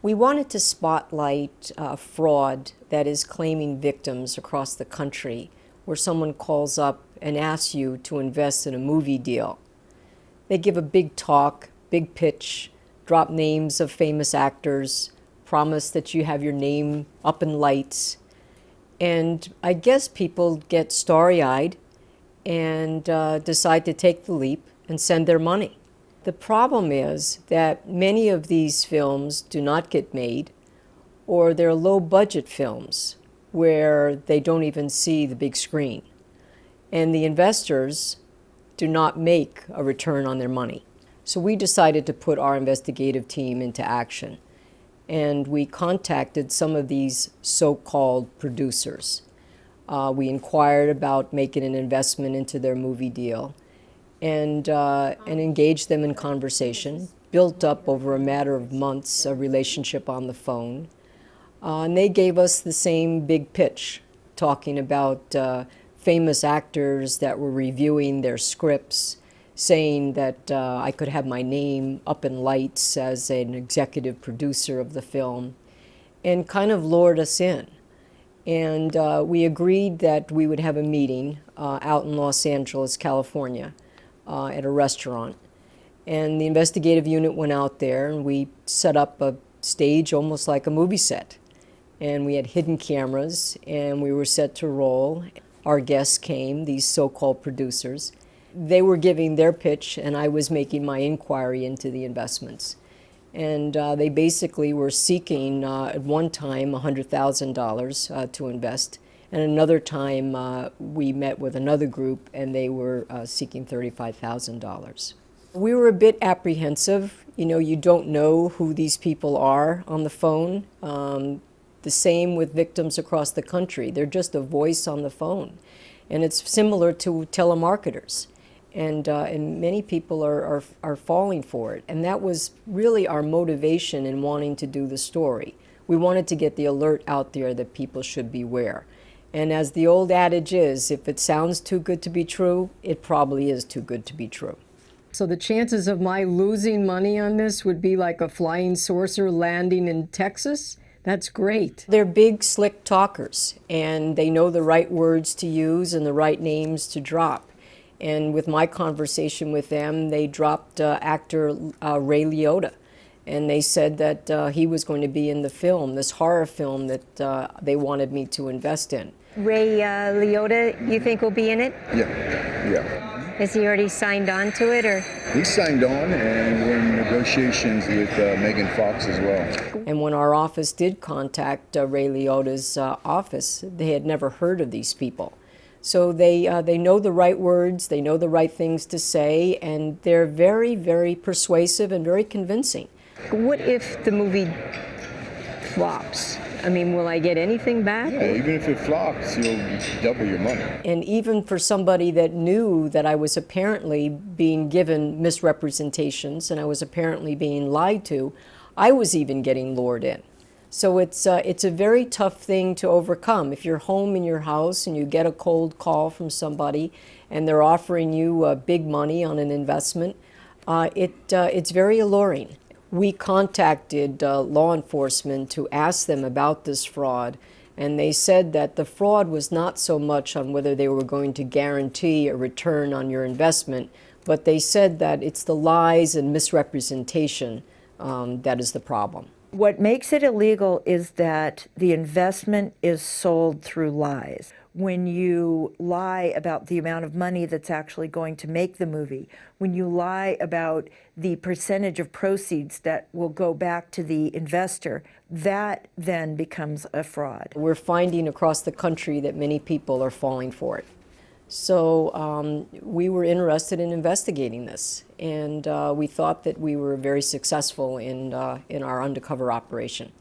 We wanted to spotlight fraud that is claiming victims across the country, where someone calls up and asks you to invest in a movie deal. They give a big talk, big pitch, drop names of famous actors, promise that you have your name up in lights, and I guess people get starry-eyed and decide to take the leap and send their money. The problem is that many of these films do not get made, or they're low-budget films where they don't even see the big screen. And the investors do not make a return on their money. So we decided to put our investigative team into action. And we contacted some of these so-called producers. We inquired about making an investment into their movie deal and engaged them in conversation, built up over a matter of months a relationship on the phone. And they gave us the same big pitch, talking about famous actors that were reviewing their scripts, saying that I could have my name up in lights as an executive producer of the film, and kind of lured us in. And we agreed that we would have a meeting out in Los Angeles, California, at a restaurant. And the investigative unit went out there and we set up a stage almost like a movie set. And we had hidden cameras and we were set to roll. Our guests came, these so-called producers. They were giving their pitch and I was making my inquiry into the investments. And they basically were seeking, at one time, $100,000 to invest. And another time, we met with another group and they were seeking $35,000. We were a bit apprehensive. You know, you don't know who these people are on the phone. The same with victims across the country. They're just a voice on the phone. And it's similar to telemarketers. And many people are falling for it. And that was really our motivation in wanting to do the story. We wanted to get the alert out there that people should beware. And as the old adage is, if it sounds too good to be true, it probably is too good to be true. So the chances of my losing money on this would be like a flying saucer landing in Texas? That's great. They're big, slick talkers, and they know the right words to use and the right names to drop. And with my conversation with them, they dropped actor Ray Liotta. And they said that he was going to be in the film, this horror film that they wanted me to invest in. Ray Liotta, you think will be in it? Yeah. Has he already signed on to it, or? He signed on, and we're in negotiations with Megan Fox as well. And when our office did contact Ray Liotta's office, they had never heard of these people. So they know the right words, they know the right things to say, and they're very, very persuasive and very convincing. What if the movie flops? I mean, will I get anything back? Yeah, even if it flops, you'll double your money. And even for somebody that knew that I was apparently being given misrepresentations and I was apparently being lied to, I was even getting lured in. So it's a very tough thing to overcome. If you're home in your house and you get a cold call from somebody and they're offering you big money on an investment, it's very alluring. We contacted law enforcement to ask them about this fraud, and they said that the fraud was not so much on whether they were going to guarantee a return on your investment, but they said that it's the lies and misrepresentation that is the problem. What makes it illegal is that the investment is sold through lies. When you lie about the amount of money that's actually going to make the movie, when you lie about the percentage of proceeds that will go back to the investor, that then becomes a fraud. We're finding across the country that many people are falling for it. So we were interested in investigating this, and we thought that we were very successful in our undercover operation.